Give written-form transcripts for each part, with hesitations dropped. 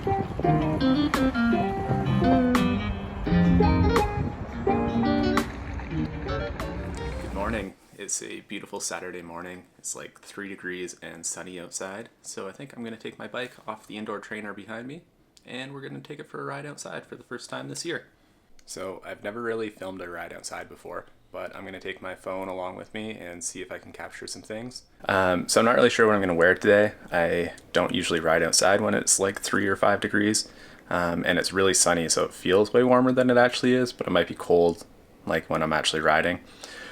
Good morning. It's a beautiful Saturday morning. It's like 3 degrees and sunny outside. So I think I'm going to take my bike off the indoor trainer behind me and we're going to take it for a ride outside for the first time this year. So I've never really filmed a ride outside before, but I'm going to take my phone along with me and see if I can capture some things. So I'm not really sure what I'm going to wear today. I don't usually ride outside when it's like 3 or 5 degrees. And it's really sunny, so it feels way warmer than it actually is, but it might be cold like when I'm actually riding.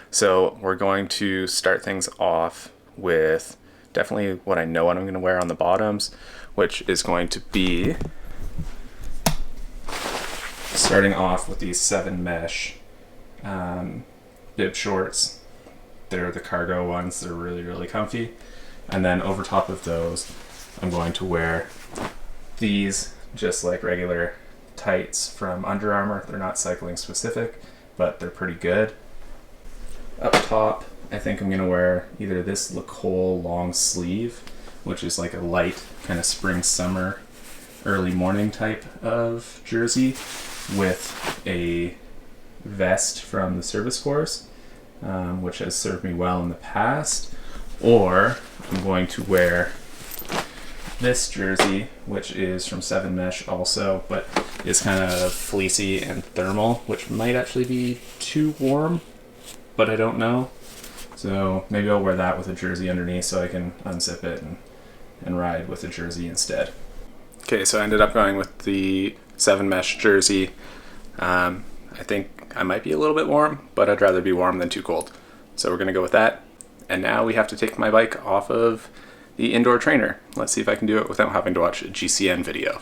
So we're going to start things off with definitely what I know what I'm going to wear on the bottoms, which is going to be starting off with these 7 mesh bib shorts. They're the cargo ones. They're really, really comfy. And then over top of those, I'm going to wear these just like regular tights from Under Armour. They're not cycling specific, but they're pretty good. Up top, I think I'm going to wear either this Lacole long sleeve, which is like a light kind of spring, summer, early morning type of jersey with a vest from the Service Force, which has served me well in the past. Or I'm going to wear this jersey, which is from 7 Mesh also, but is kind of fleecy and thermal, which might actually be too warm, but I don't know. So maybe I'll wear that with a jersey underneath so I can unzip it and ride with a jersey instead. Okay, so I ended up going with the 7 Mesh jersey. I think I might be a little bit warm, but I'd rather be warm than too cold. So we're gonna go with that. And now we have to take my bike off of the indoor trainer. Let's see if I can do it without having to watch a GCN video.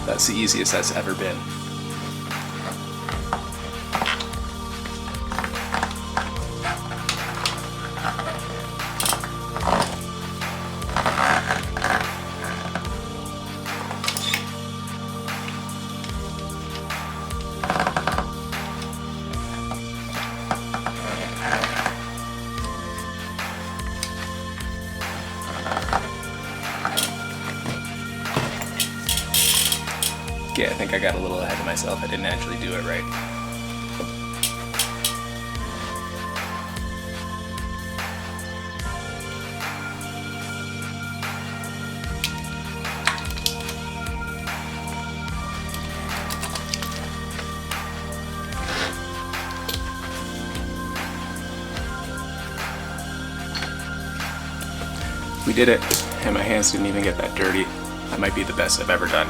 That's the easiest that's ever been. Yeah, I think I got a little ahead of myself. I didn't actually do it right. We did it, and my hands didn't even get that dirty. That might be the best I've ever done.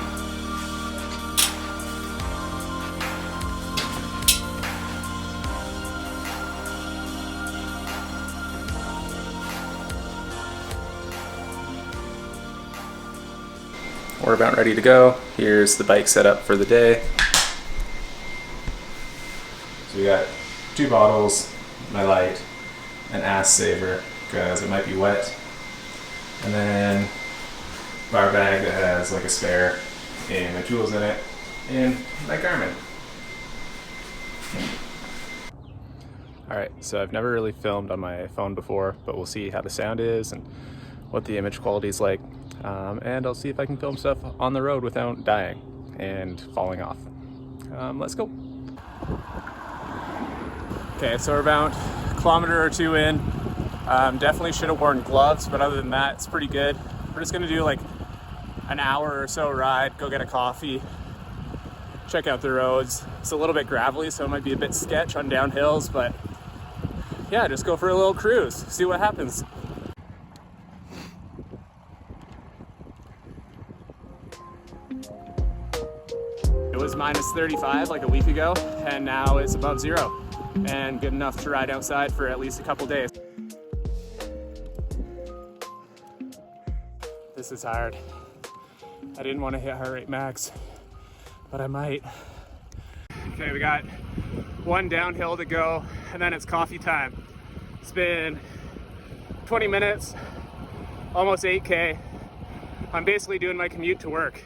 We're about ready to go. Here's the bike setup for the day. So we got 2 bottles, my light, an ass saver because it might be wet, and then bar bag that has like a spare and my tools in it, and my Garmin. Alright, so I've never really filmed on my phone before, but we'll see how the sound is and what the image quality is like. And I'll see if I can film stuff on the road without dying and falling off. Let's go. Okay, so we're about a kilometer or 2 in. Definitely should have worn gloves, but other than that, it's pretty good. We're just gonna do like an hour or so ride, go get a coffee, check out the roads. It's a little bit gravelly, so it might be a bit sketch on downhills, but yeah, just go for a little cruise, see what happens. It was minus 35 like a week ago, and now it's above zero and good enough to ride outside for at least a couple days. This is hard. I didn't want to hit heart rate max, but I might. Okay, we got one downhill to go, and then it's coffee time. It's been 20 minutes, almost 8K. I'm basically doing my commute to work.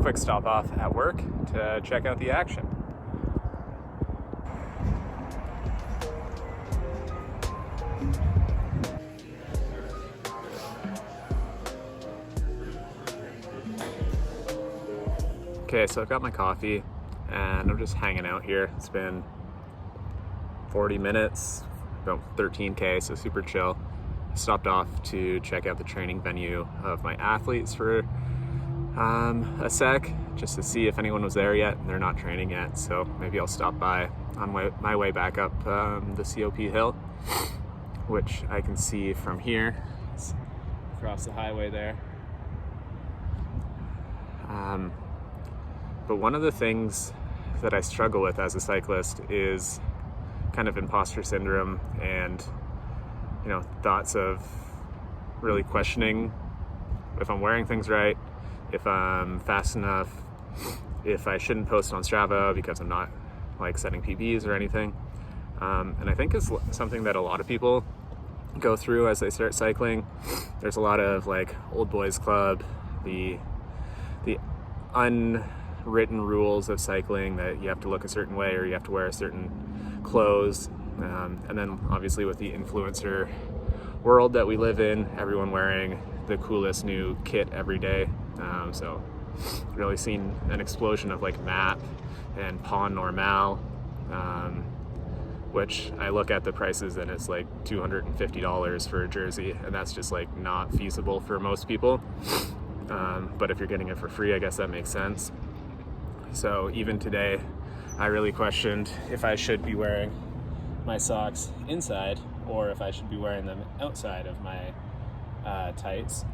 Quick stop off at work to check out the action. Okay, so I've got my coffee and I'm just hanging out here. It's been 40 minutes, about 13K, so super chill. I stopped off to check out the training venue of my athletes for a sec, just to see if anyone was there yet. They're not training yet, so maybe I'll stop by on my way back up the COP hill, which I can see from here. It's across the highway there. But one of the things that I struggle with as a cyclist is kind of imposter syndrome and, you know, thoughts of really questioning if I'm wearing things right, if I'm fast enough, if I shouldn't post on Strava because I'm not like setting PBs or anything. And I think it's something that a lot of people go through as they start cycling. There's a lot of like old boys club, the unwritten rules of cycling that you have to look a certain way or you have to wear certain clothes. And then obviously with the influencer world that we live in, everyone wearing the coolest new kit every day. So really seen an explosion of like MAP and Pon Normal, which I look at the prices and it's like $250 for a jersey, and that's just like not feasible for most people. But if you're getting it for free, I guess that makes sense. So even today, I really questioned if I should be wearing my socks inside or if I should be wearing them outside of my tights.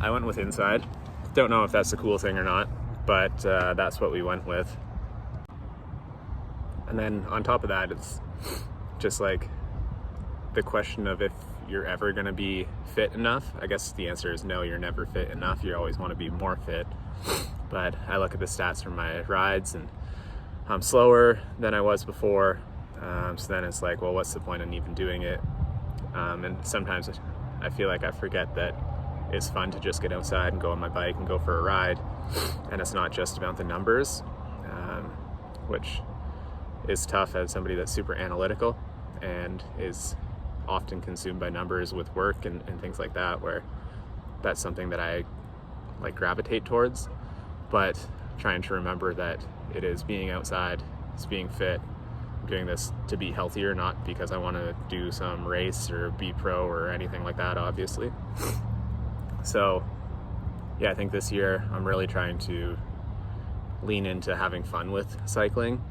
I went with inside. Don't know if that's a cool thing or not, but that's what we went with. And then on top of that, it's just like the question of if you're ever going to be fit enough. I guess the answer is no, you're never fit enough. You always want to be more fit. But I look at the stats from my rides and I'm slower than I was before. So then it's like, well, what's the point in even doing it? And sometimes I feel like I forget that it's fun to just get outside and go on my bike and go for a ride. And it's not just about the numbers, which is tough as somebody that's super analytical and is often consumed by numbers with work and things like that, where that's something that I like gravitate towards. But trying to remember that it is being outside, it's being fit. I'm doing this to be healthier, not because I want to do some race or be pro or anything like that, obviously. So yeah, I think this year I'm really trying to lean into having fun with cycling,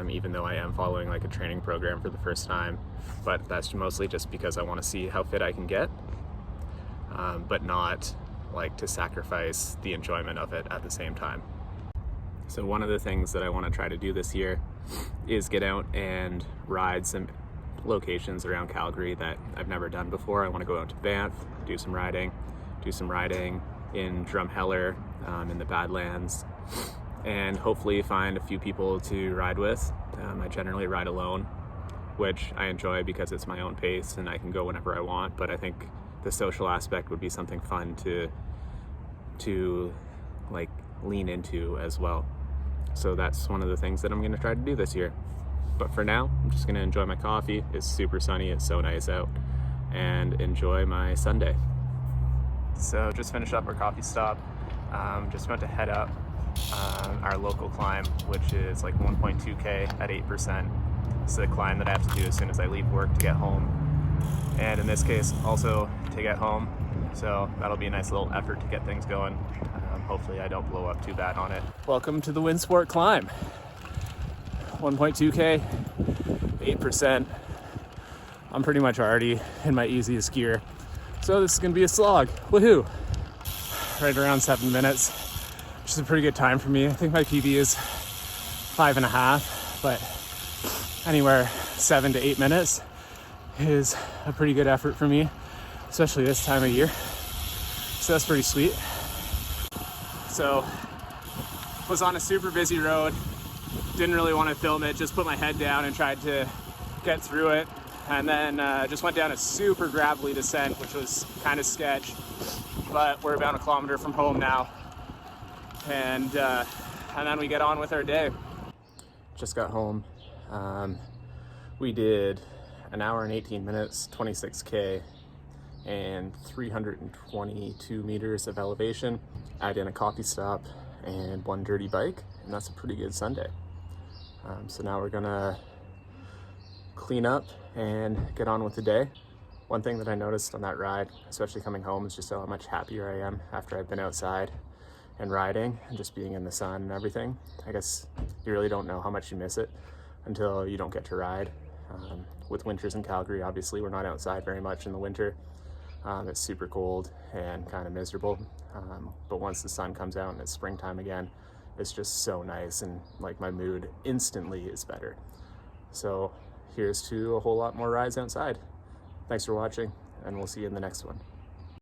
even though I am following like a training program for the first time, but that's mostly just because I want to see how fit I can get, but not like to sacrifice the enjoyment of it at the same time. So one of the things that I want to try to do this year is get out and ride some locations around Calgary that I've never done before. I want to go out to Banff, do some riding in Drumheller, in the Badlands, and hopefully find a few people to ride with. I generally ride alone, which I enjoy because it's my own pace and I can go whenever I want, but I think the social aspect would be something fun to like lean into as well. So that's one of the things that I'm going to try to do this year. But for now, I'm just going to enjoy my coffee. It's super sunny, it's so nice out, and enjoy my Sunday. So just finished up our coffee stop. Just about to head up our local climb, which is like 1.2K at 8%. It's a climb that I have to do as soon as I leave work to get home, and in this case also to get home. So that'll be a nice little effort to get things going. hopefully I don't blow up too bad on it. Welcome to the Windsport Climb. 1.2K, 8%. I'm pretty much already in my easiest gear, so this is gonna be a slog. Woohoo! Right around 7 minutes, which is a pretty good time for me. I think my PB is 5.5, but anywhere 7 to 8 minutes is a pretty good effort for me, especially this time of year. So that's pretty sweet. So was on a super busy road, didn't really want to film it, just put my head down and tried to get through it. And then just went down a super gravelly descent, which was kind of sketch, but we're about 1 kilometer from home now. And then we get on with our day. Just got home. We did 1 hour and 18 minutes, 26K, and 322 meters of elevation. Add in a coffee stop and 1 dirty bike, and that's a pretty good Sunday. So now we're gonna clean up and get on with the day. One thing that I noticed on that ride, especially coming home, is just how much happier I am after I've been outside and riding and just being in the sun and everything. I guess you really don't know how much you miss it until you don't get to ride. With winters in Calgary, obviously we're not outside very much in the winter. It's super cold and kind of miserable. But once the sun comes out and it's springtime again, it's just so nice, and like my mood instantly is better. So here's to a whole lot more rides outside. Thanks for watching, and we'll see you in the next one.